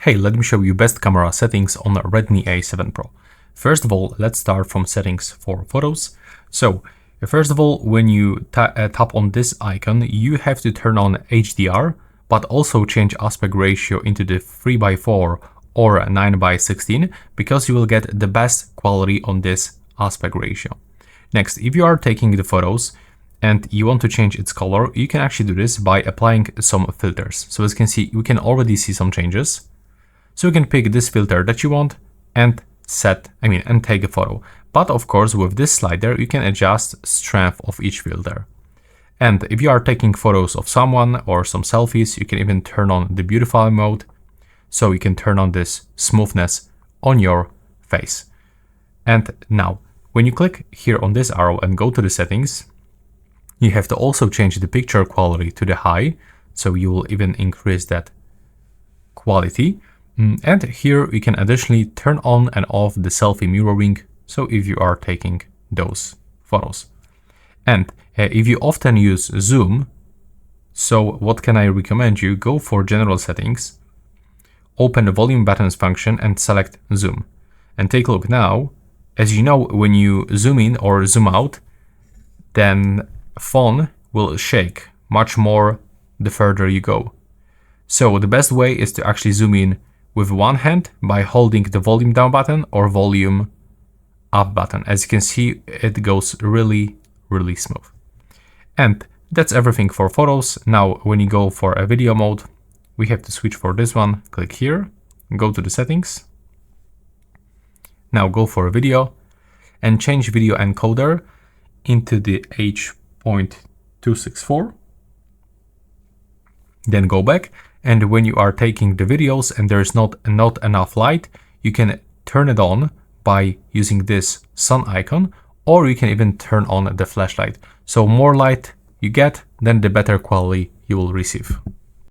Hey, let me show you best camera settings on Redmi A7 Pro. First of all, let's start from settings for photos. So, first of all, when you tap on this icon, you have to turn on HDR, but also change aspect ratio into the 3:4 or 9:16, because you will get the best quality on this aspect ratio. Next, if you are taking the photos and you want to change its color, you can actually do this by applying some filters. So as you can see, we can already see some changes. So you can pick this filter that you want and take a photo. But of course, with this slider, you can adjust strength of each filter. And if you are taking photos of someone or some selfies, you can even turn on the beautify mode. So you can turn on this smoothness on your face. And now, when you click here on this arrow and go to the settings, you have to also change the picture quality to the high. So you will even increase that quality. And here you can additionally turn on and off the selfie mirroring, so if you are taking those photos. And if you often use zoom, so what can I recommend you? Go for general settings, open the volume buttons function and select zoom. And take a look now. As you know, when you zoom in or zoom out, then phone will shake much more the further you go. So the best way is to actually zoom in with one hand by holding the volume down button or volume up button. As you can see, it goes really smooth. And that's everything for photos. Now, when you go for a video mode, we have to switch for this one. Click here, go to the settings. Now go for a video and change video encoder into the H.264. Then go back. And when you are taking the videos and there is not enough light, you can turn it on by using this sun icon, or you can even turn on the flashlight. So more light you get, then the better quality you will receive.